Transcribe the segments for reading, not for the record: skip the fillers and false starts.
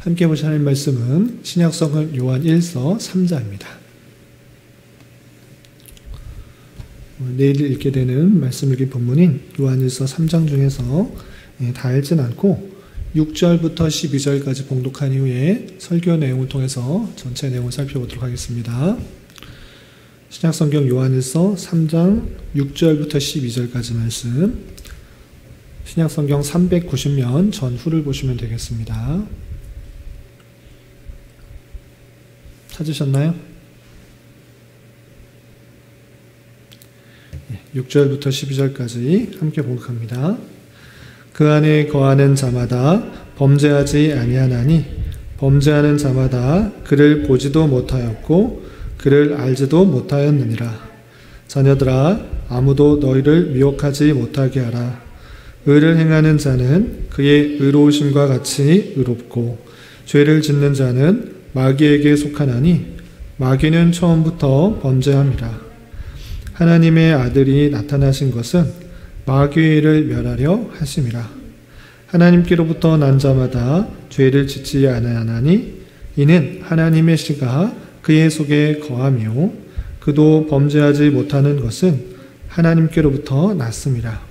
함께 보실 하나님 말씀은 신약성경 요한 1서 3장입니다. 내일 읽게 되는 말씀 읽기 본문인 요한 1서 3장 중에서 다 알진 않고 6절부터 12절까지 봉독한 이후에 설교 내용을 통해서 전체 내용을 살펴보도록 하겠습니다. 신약성경 요한 1서 3장 6절부터 12절까지 말씀, 신약성경 390면 전후를 보시면 되겠습니다. 찾으셨나요? 6절부터 12절까지 함께 봉독합니다. 그 안에 거하는 자마다 범죄하지 아니하나니 범죄하는 자마다 그를 보지도 못하였고 그를 알지도 못하였느니라. 자녀들아, 아무도 너희를 미혹하지 못하게 하라. 의를 행하는 자는 그의 의로우심과 같이 의롭고 죄를 짓는 자는 마귀에게 속하나니 마귀는 처음부터 범죄함이라. 하나님의 아들이 나타나신 것은 마귀의 일을 멸하려 하심이라. 하나님께로부터 난 자마다 죄를 짓지 아니하나니 이는 하나님의 씨가 그의 속에 거하며 그도 범죄하지 못하는 것은 하나님께로부터 났음이라.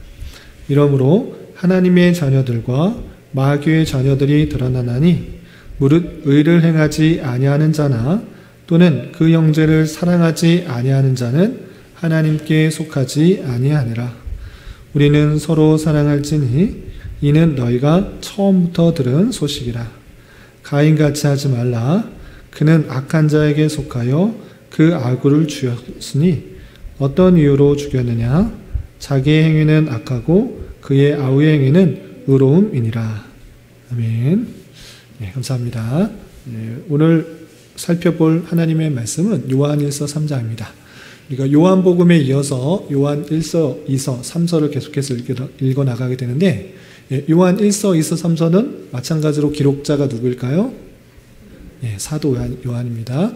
이러므로 하나님의 자녀들과 마귀의 자녀들이 드러나나니 무릇 의를 행하지 아니하는 자나 또는 그 형제를 사랑하지 아니하는 자는 하나님께 속하지 아니하니라. 우리는 서로 사랑할지니 이는 너희가 처음부터 들은 소식이라. 가인같이 하지 말라. 그는 악한 자에게 속하여 그 아구를 죽였으니 어떤 이유로 죽였느냐? 자기의 행위는 악하고 그의 아우의 행위는 의로움이니라. 아멘. 네, 감사합니다. 오늘 살펴볼 하나님의 말씀은 요한 1서 3장입니다. 우리가 요한복음에 이어서 요한 1서, 2서, 3서를 계속해서 읽어나가게 되는데, 요한 1서, 2서, 3서는 마찬가지로 기록자가 누구일까요? 사도 요한입니다.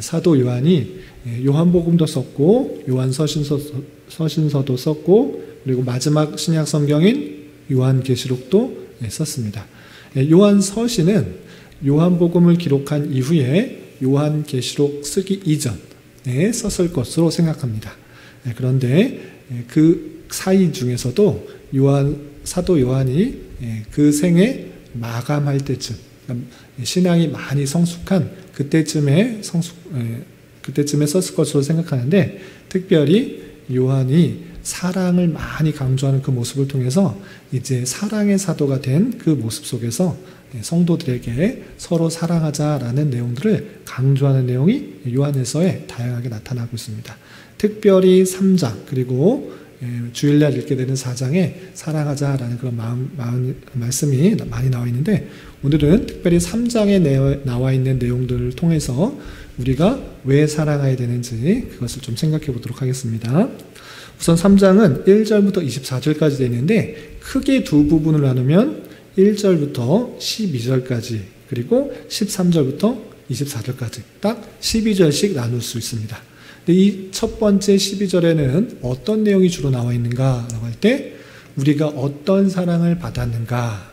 사도 요한이 요한복음도 썼고 요한 서신서도 썼고 그리고 마지막 신약 성경인 요한계시록도 썼습니다. 요한 서신은 요한복음을 기록한 이후에 요한계시록 쓰기 이전에 썼을 것으로 생각합니다. 그런데 그 사이 중에서도 사도 요한이 그 생에 마감할 때쯤, 신앙이 많이 성숙한 그때쯤에 썼을 것으로 생각하는데, 특별히 요한이 사랑을 많이 강조하는 그 모습을 통해서 이제 사랑의 사도가 된 그 모습 속에서 성도들에게 서로 사랑하자라는 내용들을 강조하는 내용이 요한일서에 다양하게 나타나고 있습니다. 특별히 3장 그리고 주일날 읽게 되는 4장에 사랑하자라는 그런 말씀이 많이 나와 있는데, 오늘은 특별히 3장에 나와 있는 내용들을 통해서 우리가 왜 사랑해야 되는지 그것을 좀 생각해 보도록 하겠습니다. 우선 3장은 1절부터 24절까지 되어 있는데, 크게 두 부분을 나누면 1절부터 12절까지 그리고 13절부터 24절까지 딱 12절씩 나눌 수 있습니다. 이 첫 번째 12절에는 어떤 내용이 주로 나와 있는가라고 할 때, 우리가 어떤 사랑을 받았는가,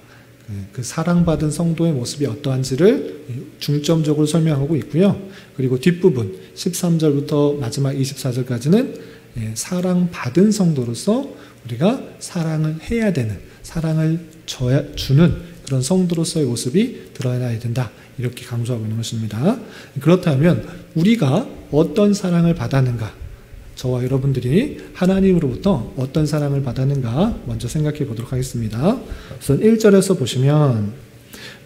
그 사랑받은 성도의 모습이 어떠한지를 중점적으로 설명하고 있고요. 그리고 뒷부분 13절부터 마지막 24절까지는 사랑받은 성도로서 우리가 사랑을 해야 되는, 사랑을 주는 그런 성도로서의 모습이 드러나야 된다, 이렇게 강조하고 있는 것입니다. 그렇다면 우리가 어떤 사랑을 받았는가, 저와 여러분들이 하나님으로부터 어떤 사랑을 받았는가 먼저 생각해 보도록 하겠습니다. 우선 1절에서 보시면,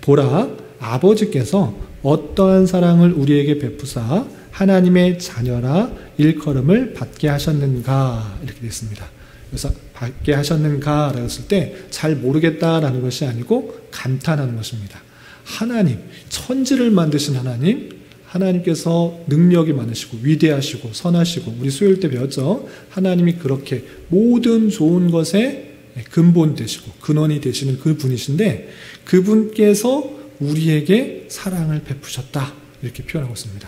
보라, 아버지께서 어떠한 사랑을 우리에게 베푸사 하나님의 자녀라 일컬음을 받게 하셨는가, 이렇게 되어 있습니다. 그래서 받게 하셨는가라고 했을 때 잘 모르겠다라는 것이 아니고 감탄하는 것입니다. 하나님, 천지를 만드신 하나님께서 능력이 많으시고 위대하시고 선하시고, 우리 수요일 때 배웠죠? 하나님이 그렇게 모든 좋은 것의 근본 되시고 근원이 되시는 그 분이신데, 그분께서 우리에게 사랑을 베푸셨다, 이렇게 표현하고 있습니다.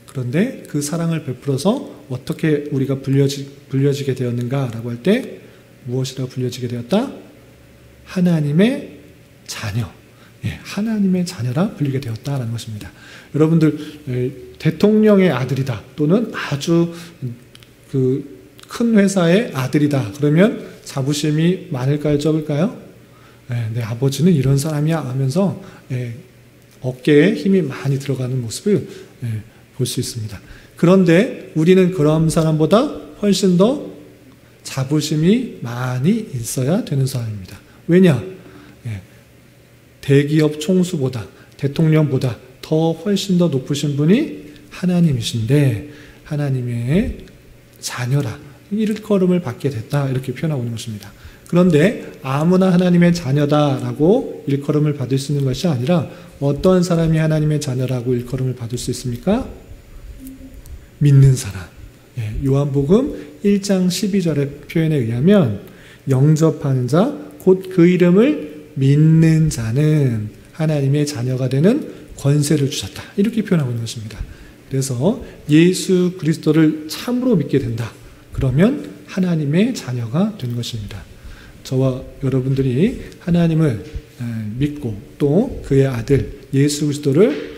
그런데 그 사랑을 베풀어서 어떻게 우리가 불려지게 되었는가라고 할 때 무엇이라고 불려지게 되었다? 하나님의 자녀, 하나님의 자녀라 불리게 되었다라는 것입니다. 여러분들 대통령의 아들이다 또는 아주 큰 회사의 아들이다 그러면 자부심이 많을까요, 적을까요? 내 아버지는 이런 사람이야 하면서 어깨에 힘이 많이 들어가는 모습을 볼 수 있습니다. 그런데 우리는 그런 사람보다 훨씬 더 자부심이 많이 있어야 되는 사람입니다. 왜냐? 대기업 총수보다, 대통령보다 더 훨씬 더 높으신 분이 하나님이신데 하나님의 자녀라 일컬음을 받게 됐다 이렇게 표현하고 있는 것입니다. 그런데 아무나 하나님의 자녀다라고 일컬음을 받을 수 있는 것이 아니라 어떤 사람이 하나님의 자녀라고 일컬음을 받을 수 있습니까? 믿는 사람. 요한복음 1장 12절의 표현에 의하면 영접하는 자, 곧 그 이름을 믿는 자는 하나님의 자녀가 되는 권세를 주셨다. 이렇게 표현하고 있는 것입니다. 그래서 예수 그리스도를 참으로 믿게 된다. 그러면 하나님의 자녀가 된 것입니다. 저와 여러분들이 하나님을 믿고 또 그의 아들 예수 그리스도를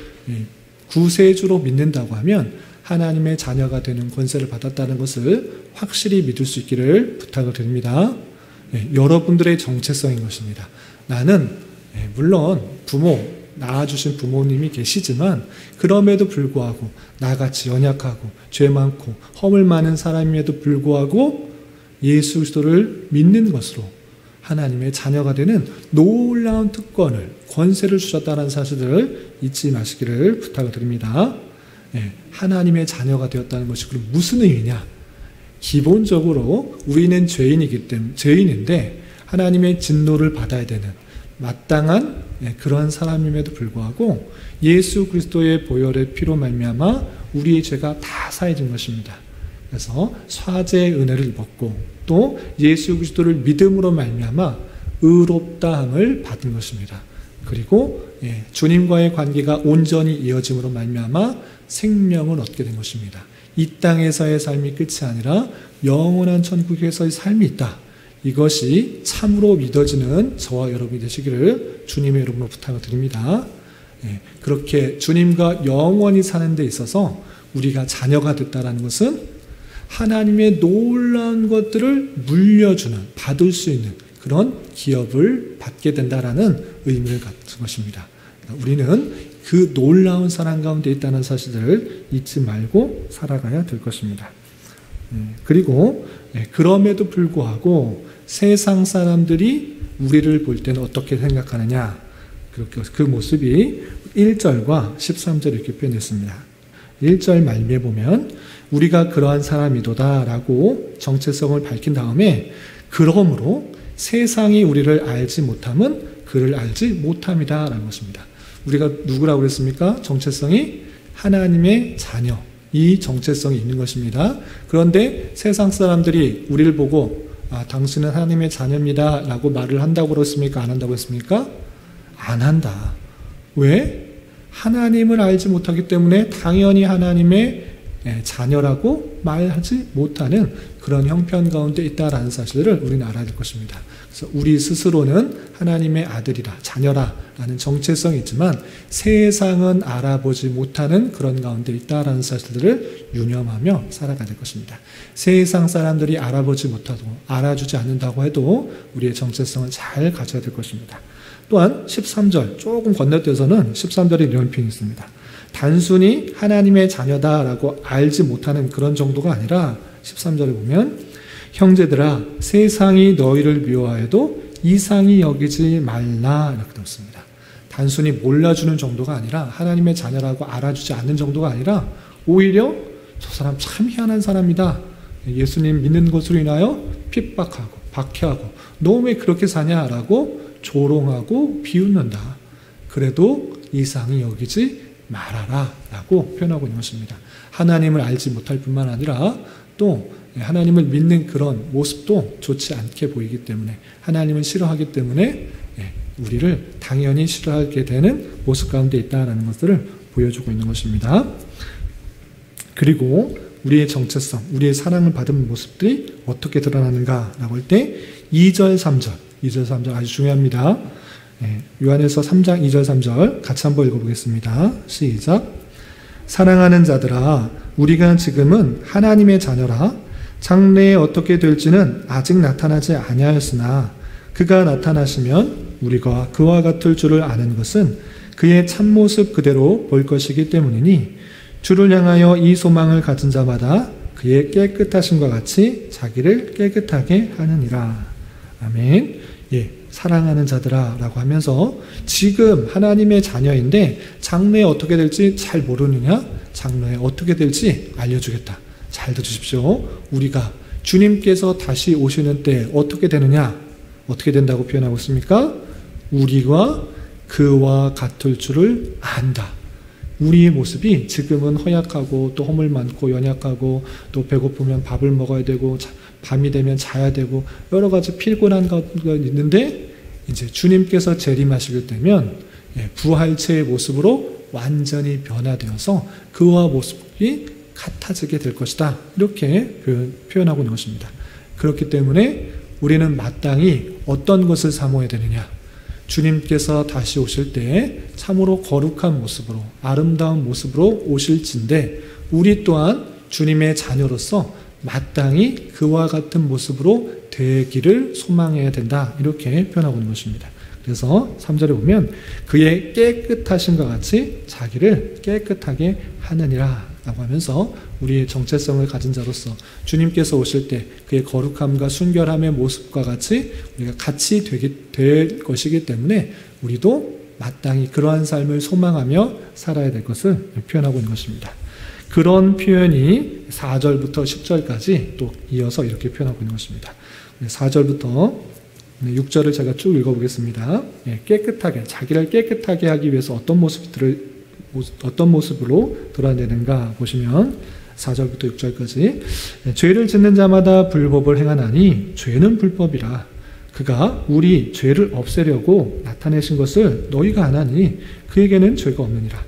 구세주로 믿는다고 하면 하나님의 자녀가 되는 권세를 받았다는 것을 확실히 믿을 수 있기를 부탁을 드립니다. 여러분들의 정체성인 것입니다. 나는 물론 낳아주신 부모님이 계시지만 그럼에도 불구하고 나같이 연약하고 죄 많고 허물 많은 사람임에도 불구하고 예수 그리스도를 믿는 것으로 하나님의 자녀가 되는 놀라운 특권을 권세를 주셨다는 사실을 잊지 마시기를 부탁을 드립니다. 하나님의 자녀가 되었다는 것이 그럼 무슨 의미냐? 기본적으로 우리는 죄인인데 하나님의 진노를 받아야 되는 마땅한 그런 사람임에도 불구하고 예수 그리스도의 보혈의 피로 말미암아 우리의 죄가 다 사해진 것입니다. 그래서 사죄의 은혜를 입었고 또 예수 그리스도를 믿음으로 말미암아 의롭다함을 받은 것입니다. 그리고 주님과의 관계가 온전히 이어짐으로 말미암아 생명을 얻게 된 것입니다. 이 땅에서의 삶이 끝이 아니라 영원한 천국에서의 삶이 있다. 이것이 참으로 믿어지는 저와 여러분이 되시기를 주님의 이름으로 부탁을 드립니다. 그렇게 주님과 영원히 사는 데 있어서 우리가 자녀가 됐다는 것은 하나님의 놀라운 것들을 물려주는, 받을 수 있는 그런 기업을 받게 된다라는 의미를 갖는 것입니다. 우리는 그 놀라운 사랑 가운데 있다는 사실을 잊지 말고 살아가야 될 것입니다. 그리고 그럼에도 불구하고 세상 사람들이 우리를 볼 때는 어떻게 생각하느냐, 그 모습이 1절과 13절 이렇게 표현했습니다. 1절 말미에 보면 우리가 그러한 사람이도다 라고 정체성을 밝힌 다음에 그러므로 세상이 우리를 알지 못함은 그를 알지 못함이다 라는 것입니다. 우리가 누구라고 그랬습니까? 정체성이 하나님의 자녀, 이 정체성이 있는 것입니다. 그런데 세상 사람들이 우리를 보고 당신은 하나님의 자녀입니다 라고 말을 한다고 그랬습니까? 안 한다고 했습니까? 안 한다. 왜? 하나님을 알지 못하기 때문에 당연히 하나님의 자녀라고 말하지 못하는 그런 형편 가운데 있다라는 사실을 우리는 알아야 될 것입니다. 그래서 우리 스스로는 하나님의 아들이라, 자녀라 라는 정체성이 있지만 세상은 알아보지 못하는 그런 가운데 있다라는 사실들을 유념하며 살아가야 될 것입니다. 세상 사람들이 알아보지 못하고 알아주지 않는다고 해도 우리의 정체성을 잘 가져야 될 것입니다. 또한 13절 조금 건너뛰어서는 13절에 이런 표현이 있습니다. 단순히 하나님의 자녀다라고 알지 못하는 그런 정도가 아니라 13절에 보면 형제들아 세상이 너희를 미워하여도 이상히 여기지 말라 이렇게 되었습니다. 단순히 몰라주는 정도가 아니라 하나님의 자녀라고 알아주지 않는 정도가 아니라 오히려 저 사람 참 희한한 사람이다. 예수님 믿는 것으로 인하여 핍박하고 박해하고 너 왜 그렇게 사냐라고 조롱하고 비웃는다. 그래도 이상히 여기지 말아라 라고 표현하고 있는 것입니다. 하나님을 알지 못할 뿐만 아니라 또 하나님을 믿는 그런 모습도 좋지 않게 보이기 때문에 하나님을 싫어하기 때문에 우리를 당연히 싫어하게 되는 모습 가운데 있다는 것들을 보여주고 있는 것입니다. 그리고 우리의 정체성, 우리의 사랑을 받은 모습들이 어떻게 드러나는가 라고 할 때 2절, 3절 아주 중요합니다. 요한일서 3장 2절 3절 같이 한번 읽어보겠습니다. 시작. 사랑하는 자들아, 우리가 지금은 하나님의 자녀라. 장래에 어떻게 될지는 아직 나타나지 아니하였으나 그가 나타나시면 우리가 그와 같을 줄을 아는 것은 그의 참모습 그대로 볼 것이기 때문이니 주를 향하여 이 소망을 가진 자마다 그의 깨끗하심과 같이 자기를 깨끗하게 하느니라. 아멘. 사랑하는 자들아 라고 하면서 지금 하나님의 자녀인데 장래에 어떻게 될지 잘 모르느냐? 장래에 어떻게 될지 알려주겠다. 잘 들으십시오. 우리가 주님께서 다시 오시는 때 어떻게 되느냐? 어떻게 된다고 표현하고 있습니까? 우리가 그와 같을 줄을 안다. 우리의 모습이 지금은 허약하고 또 허물 많고 연약하고 또 배고프면 밥을 먹어야 되고 밤이 되면 자야 되고 여러 가지 피곤한 것가 있는데 이제 주님께서 재림하시게 되면 부활체의 모습으로 완전히 변화되어서 그와 모습이 같아지게 될 것이다. 이렇게 표현하고 있는 것입니다. 그렇기 때문에 우리는 마땅히 어떤 것을 사모해야 되느냐? 주님께서 다시 오실 때 참으로 거룩한 모습으로 아름다운 모습으로 오실진데 우리 또한 주님의 자녀로서 마땅히 그와 같은 모습으로 되기를 소망해야 된다. 이렇게 표현하고 있는 것입니다. 그래서 3절에 보면 그의 깨끗하심과 같이 자기를 깨끗하게 하느니라 라고 하면서 우리의 정체성을 가진 자로서 주님께서 오실 때 그의 거룩함과 순결함의 모습과 같이 우리가 같이 될 것이기 때문에 우리도 마땅히 그러한 삶을 소망하며 살아야 될 것을 표현하고 있는 것입니다. 그런 표현이 4절부터 10절까지 또 이어서 이렇게 표현하고 있는 것입니다. 4절부터 6절을 제가 쭉 읽어보겠습니다. 깨끗하게, 자기를 깨끗하게 하기 위해서 어떤 모습으로 드러내는가 보시면 4절부터 6절까지 죄를 짓는 자마다 불법을 행하나니 죄는 불법이라. 그가 우리 죄를 없애려고 나타내신 것을 너희가 아나니 그에게는 죄가 없느니라.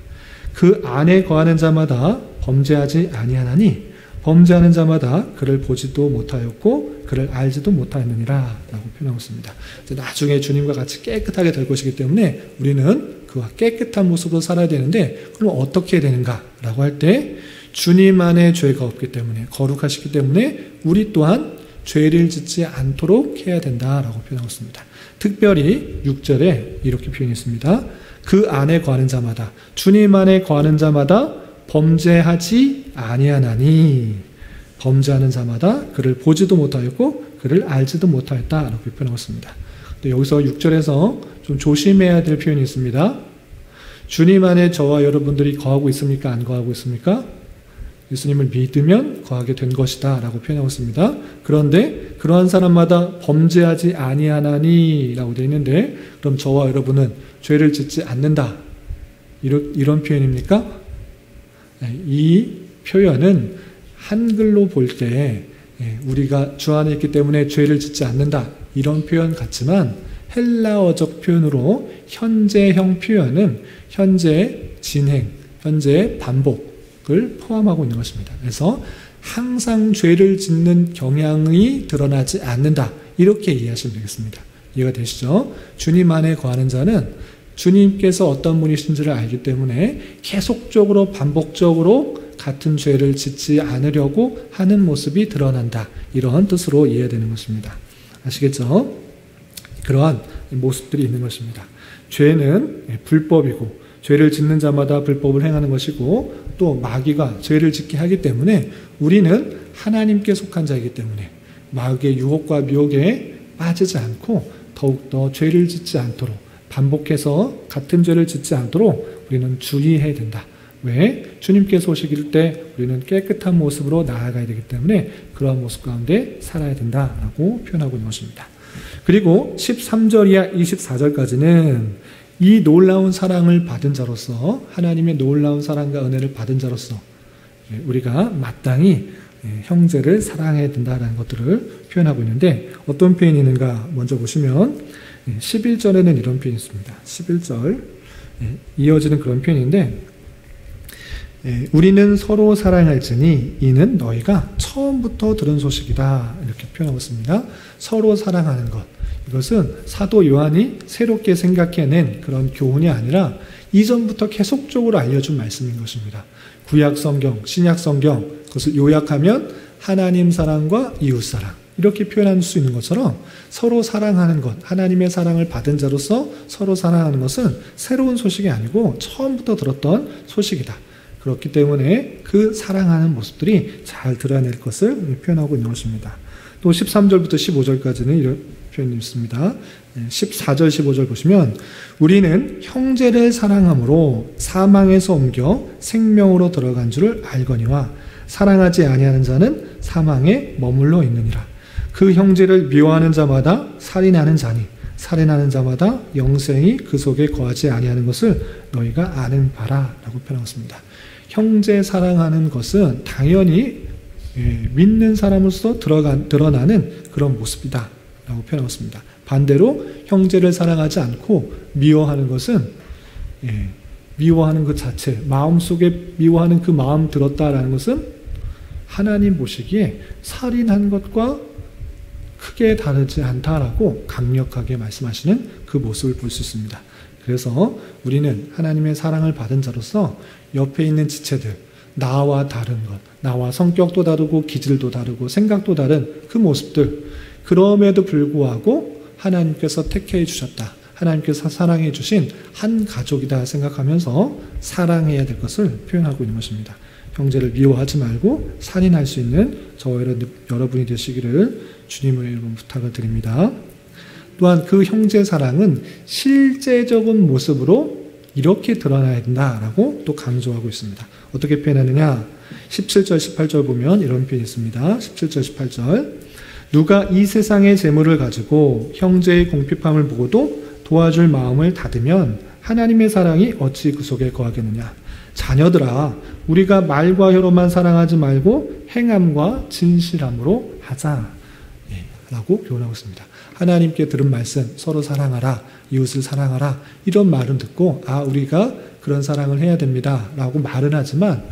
그 안에 거하는 자마다 범죄하지 아니하나니 범죄하는 자마다 그를 보지도 못하였고 그를 알지도 못하였느니라 라고 표현하고 있습니다. 나중에 주님과 같이 깨끗하게 될 것이기 때문에 우리는 그와 깨끗한 모습으로 살아야 되는데 그럼 어떻게 해야 되는가 라고 할 때 주님 안에 죄가 없기 때문에 거룩하시기 때문에 우리 또한 죄를 짓지 않도록 해야 된다라고 표현하고 있습니다. 특별히 6절에 이렇게 표현했습니다. 그 안에 거하는 자마다 주님 안에 거하는 자마다 범죄하지 아니하나니 범죄하는 자마다 그를 보지도 못하였고 그를 알지도 못하였다라고 표현하고 있습니다. 또 여기서 6절에서 좀 조심해야 될 표현이 있습니다. 주님 안에 저와 여러분들이 거하고 있습니까? 안 거하고 있습니까? 예수님을 믿으면 거하게 된 것이다 라고 표현하고 있습니다. 그런데 그러한 사람마다 범죄하지 아니하나니 라고 되어 있는데 그럼 저와 여러분은 죄를 짓지 않는다 이런 표현입니까? 이 표현은 한글로 볼 때 우리가 주 안에 있기 때문에 죄를 짓지 않는다 이런 표현 같지만 헬라어적 표현으로 현재형 표현은 현재 진행, 현재 반복을 포함하고 있는 것입니다. 그래서 항상 죄를 짓는 경향이 드러나지 않는다 이렇게 이해하시면 되겠습니다. 이해가 되시죠? 주님 안에 거하는 자는 주님께서 어떤 분이신지를 알기 때문에 계속적으로 반복적으로 같은 죄를 짓지 않으려고 하는 모습이 드러난다. 이런 뜻으로 이해되는 것입니다. 아시겠죠? 그러한 모습들이 있는 것입니다. 죄는 불법이고 죄를 짓는 자마다 불법을 행하는 것이고 또 마귀가 죄를 짓게 하기 때문에 우리는 하나님께 속한 자이기 때문에 마귀의 유혹과 미혹에 빠지지 않고 더욱더 죄를 짓지 않도록 반복해서 같은 죄를 짓지 않도록 우리는 주의해야 된다. 왜? 주님께서 오시길 때 우리는 깨끗한 모습으로 나아가야 되기 때문에 그러한 모습 가운데 살아야 된다라고 표현하고 있는 것입니다. 그리고 13절 이하 24절까지는 이 놀라운 사랑을 받은 자로서 하나님의 놀라운 사랑과 은혜를 받은 자로서 우리가 마땅히 형제를 사랑해야 된다는 것들을 표현하고 있는데 어떤 표현이 있는가 먼저 보시면 11절에는 이런 표현이 있습니다. 11절 이어지는 그런 표현인데 우리는 서로 사랑할지니 이는 너희가 처음부터 들은 소식이다 이렇게 표현하고 있습니다. 서로 사랑하는 것 이것은 사도 요한이 새롭게 생각해낸 그런 교훈이 아니라 이전부터 계속적으로 알려준 말씀인 것입니다. 구약 성경, 신약 성경, 그것을 요약하면 하나님 사랑과 이웃 사랑, 이렇게 표현할 수 있는 것처럼 서로 사랑하는 것, 하나님의 사랑을 받은 자로서 서로 사랑하는 것은 새로운 소식이 아니고 처음부터 들었던 소식이다. 그렇기 때문에 그 사랑하는 모습들이 잘 드러낼 것을 표현하고 있는 것입니다. 또 13절부터 15절까지는 이런 표현이 있습니다. 14절, 15절 보시면 우리는 형제를 사랑함으로 사망에서 옮겨 생명으로 들어간 줄을 알거니와 사랑하지 아니하는 자는 사망에 머물러 있느니라. 그 형제를 미워하는 자마다 살인하는 자니 살인하는 자마다 영생이 그 속에 거하지 아니하는 것을 너희가 아는 바라 라고 표현하고 있습니다. 형제 사랑하는 것은 당연히 믿는 사람으로서 드러나는 그런 모습이다 라고 표현하고 있습니다. 반대로 형제를 사랑하지 않고 미워하는 것은 미워하는 것 자체, 마음속에 미워하는 그 마음 들었다라는 것은 하나님 보시기에 살인한 것과 크게 다르지 않다라고 강력하게 말씀하시는 그 모습을 볼 수 있습니다. 그래서 우리는 하나님의 사랑을 받은 자로서 옆에 있는 지체들, 나와 다른 것, 나와 성격도 다르고 기질도 다르고 생각도 다른 그 모습들, 그럼에도 불구하고 하나님께서 택해 주셨다, 하나님께서 사랑해 주신 한 가족이다 생각하면서 사랑해야 될 것을 표현하고 있는 것입니다. 형제를 미워하지 말고 살인할 수 있는 저와 여러분이 되시기를 주님의 이름으로 부탁을 드립니다. 또한 그 형제 사랑은 실제적인 모습으로 이렇게 드러나야 된다라고 또 강조하고 있습니다. 어떻게 표현하느냐? 17절, 18절 보면 이런 표현이 있습니다. 17절, 18절. 누가 이 세상의 재물을 가지고 형제의 궁핍함을 보고도 도와줄 마음을 닫으면 하나님의 사랑이 어찌 그 속에 거하겠느냐? 자녀들아, 우리가 말과 혀로만 사랑하지 말고 행함과 진실함으로 하자 라고 교훈하고 있습니다. 하나님께 들은 말씀, 서로 사랑하라, 이웃을 사랑하라, 이런 말은 듣고 우리가 그런 사랑을 해야 됩니다 라고 말은 하지만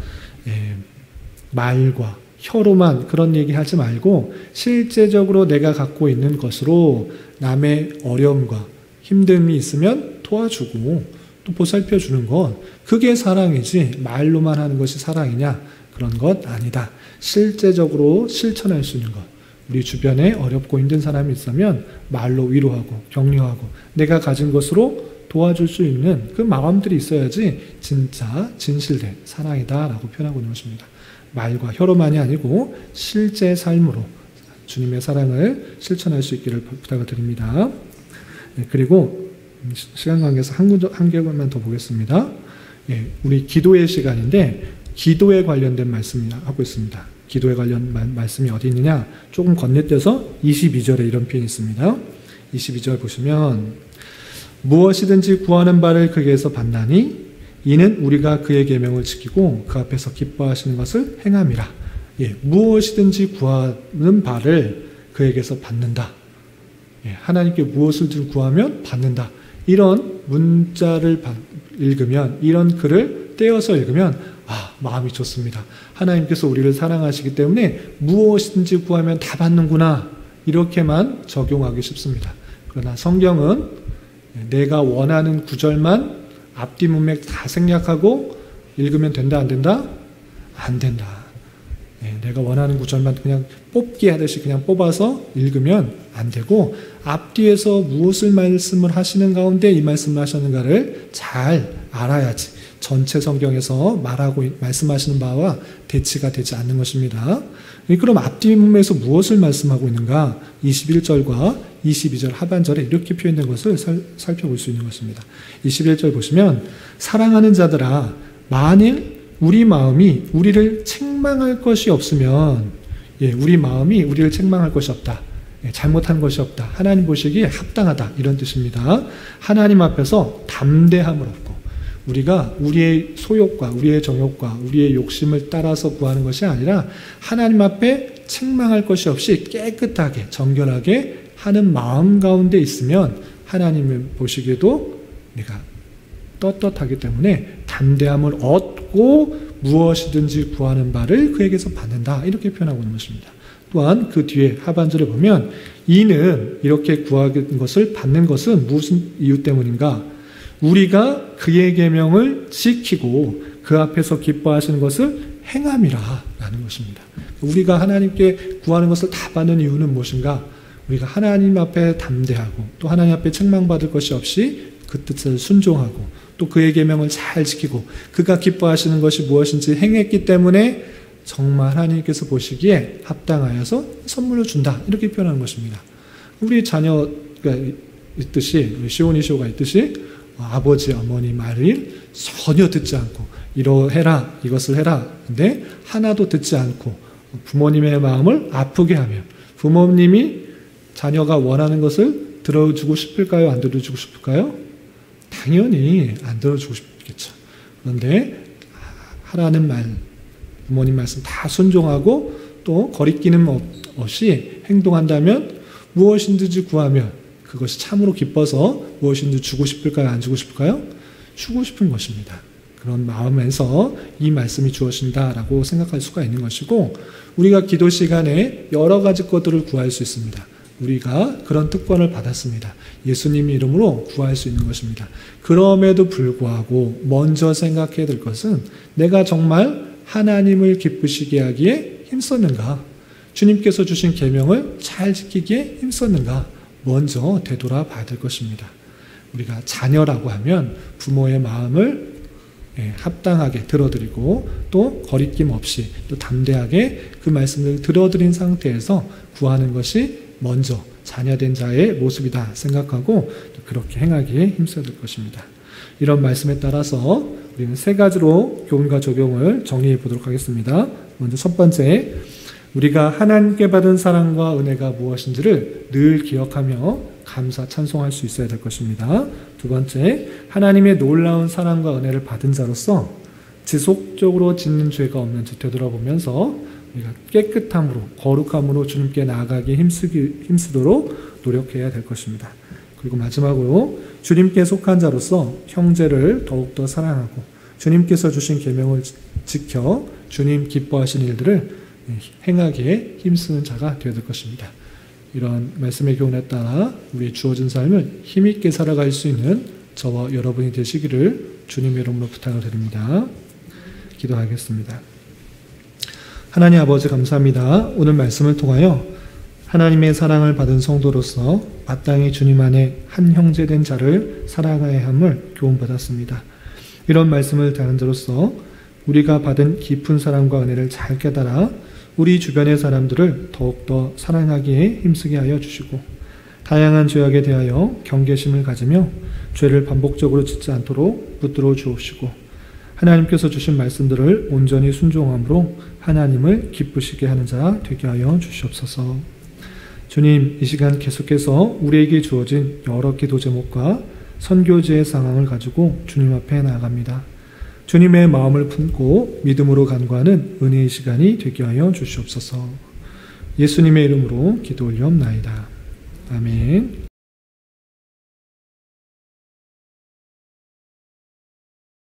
말과 혀로만 그런 얘기하지 말고 실제적으로 내가 갖고 있는 것으로 남의 어려움과 힘듦이 있으면 도와주고 또 보살펴주는 것, 그게 사랑이지 말로만 하는 것이 사랑이냐? 그런 것 아니다. 실제적으로 실천할 수 있는 것, 우리 주변에 어렵고 힘든 사람이 있으면 말로 위로하고 격려하고 내가 가진 것으로 도와줄 수 있는 그 마음들이 있어야지 진짜 진실된 사랑이다 라고 표현하고 있는 것입니다. 말과 혀로만이 아니고 실제 삶으로 주님의 사랑을 실천할 수 있기를 부탁을 드립니다. 그리고 시간 관계에서 한 개만 더 보겠습니다. 우리 기도의 시간인데 기도에 관련된 말씀을 하고 있습니다. 기도에 관련 말씀이 어디 있느냐? 조금 건너뛰어서 22절에 이런 표현이 있습니다. 22절 보시면 무엇이든지 구하는 바를 그에게서 받나니 이는 우리가 그의 계명을 지키고 그 앞에서 기뻐하시는 것을 행함이라. 무엇이든지 구하는 바를 그에게서 받는다. 하나님께 무엇을 구하면 받는다. 이런 문자를 읽으면, 이런 글을 떼어서 읽으면 마음이 좋습니다. 하나님께서 우리를 사랑하시기 때문에 무엇이든지 구하면 다 받는구나, 이렇게만 적용하기 쉽습니다. 그러나 성경은 내가 원하는 구절만 앞뒤 문맥 다 생략하고 읽으면 된다, 안 된다? 안 된다. 내가 원하는 구절만 그냥 뽑기 하듯이 그냥 뽑아서 읽으면 안 되고 앞뒤에서 무엇을 말씀을 하시는 가운데 이 말씀을 하셨는가를 잘 알아야지 전체 성경에서 말씀하시는 바와 대치가 되지 않는 것입니다. 그럼 앞뒤 문맥에서 무엇을 말씀하고 있는가? 21절과 22절 하반절에 이렇게 표현된 것을 살펴볼 수 있는 것입니다. 21절 보시면 사랑하는 자들아, 만일 우리 마음이 우리를 책망할 것이 없으면, 우리 마음이 우리를 책망할 것이 없다, 잘못한 것이 없다, 하나님 보시기에 합당하다, 이런 뜻입니다. 하나님 앞에서 담대함을 얻고 우리가 우리의 소욕과 우리의 정욕과 우리의 욕심을 따라서 구하는 것이 아니라 하나님 앞에 책망할 것이 없이 깨끗하게 정결하게 하는 마음 가운데 있으면 하나님을 보시기에도 내가 떳떳하기 때문에 담대함을 얻고 무엇이든지 구하는 바를 그에게서 받는다, 이렇게 표현하고 있는 것입니다. 또한 그 뒤에 하반절에 보면 이는 이렇게 구하는 것을 받는 것은 무슨 이유 때문인가? 우리가 그의 계명을 지키고 그 앞에서 기뻐하시는 것을 행함이라 라는 것입니다. 우리가 하나님께 구하는 것을 다 받는 이유는 무엇인가? 우리가 하나님 앞에 담대하고 또 하나님 앞에 책망받을 것이 없이 그 뜻을 순종하고 또 그의 계명을 잘 지키고 그가 기뻐하시는 것이 무엇인지 행했기 때문에 정말 하나님께서 보시기에 합당하여서 선물로 준다 이렇게 표현하는 것입니다. 우리 자녀가 있듯이 우리 시온이쇼가 있듯이 아버지 어머니 말을 전혀 듣지 않고 이러해라 이것을 해라 근데 하나도 듣지 않고 부모님의 마음을 아프게 하며 부모님이 자녀가 원하는 것을 들어주고 싶을까요? 안 들어주고 싶을까요? 당연히 안 들어주고 싶겠죠. 그런데 하라는 말 부모님 말씀 다 순종하고 또 거리끼는 없이 행동한다면 무엇인지 구하면 그것이 참으로 기뻐서 무엇인지 주고 싶을까요? 안 주고 싶을까요? 주고 싶은 것입니다. 그런 마음에서 이 말씀이 주어진다라고 생각할 수가 있는 것이고 우리가 기도 시간에 여러 가지 것들을 구할 수 있습니다. 우리가 그런 특권을 받았습니다. 예수님의 이름으로 구할 수 있는 것입니다. 그럼에도 불구하고 먼저 생각해야 될 것은 내가 정말 하나님을 기쁘시게 하기에 힘썼는가? 주님께서 주신 계명을 잘 지키기에 힘썼는가? 먼저 되돌아봐야 될 것입니다. 우리가 자녀라고 하면 부모의 마음을 합당하게 들어드리고 또 거리낌 없이 또 담대하게 그 말씀을 들어드린 상태에서 구하는 것이 먼저 자녀된 자의 모습이다 생각하고 그렇게 행하기에 힘써야 될 것입니다. 이런 말씀에 따라서 우리는 세 가지로 교훈과 적용을 정리해 보도록 하겠습니다. 먼저 첫 번째, 우리가 하나님께 받은 사랑과 은혜가 무엇인지를 늘 기억하며 감사 찬송할 수 있어야 될 것입니다. 두 번째, 하나님의 놀라운 사랑과 은혜를 받은 자로서 지속적으로 짓는 죄가 없는지 되돌아보면서 우리가 깨끗함으로 거룩함으로 주님께 나아가기 힘쓰도록 노력해야 될 것입니다. 그리고 마지막으로 주님께 속한 자로서 형제를 더욱더 사랑하고 주님께서 주신 계명을 지켜 주님 기뻐하시는 일들을 행하기에 힘쓰는 자가 되어야 될 것입니다. 이런 말씀의 교훈에 따라 우리 주어진 삶을 힘있게 살아갈 수 있는 저와 여러분이 되시기를 주님의 이름으로 부탁을 드립니다. 기도하겠습니다. 하나님 아버지 감사합니다. 오늘 말씀을 통하여 하나님의 사랑을 받은 성도로서 마땅히 주님 안에 한 형제된 자를 사랑해야 함을 교훈받았습니다. 이런 말씀을 다른 자로서 우리가 받은 깊은 사랑과 은혜를 잘 깨달아 우리 주변의 사람들을 더욱더 사랑하기에 힘쓰게 하여 주시고 다양한 죄악에 대하여 경계심을 가지며 죄를 반복적으로 짓지 않도록 붙들어 주옵시고 하나님께서 주신 말씀들을 온전히 순종함으로 하나님을 기쁘시게 하는 자 되게 하여 주시옵소서. 주님, 이 시간 계속해서 우리에게 주어진 여러 기도 제목과 선교지의 상황을 가지고 주님 앞에 나아갑니다. 주님의 마음을 품고 믿음으로 간구하는 은혜의 시간이 되게 하여 주시옵소서. 예수님의 이름으로 기도 올리옵나이다. 아멘.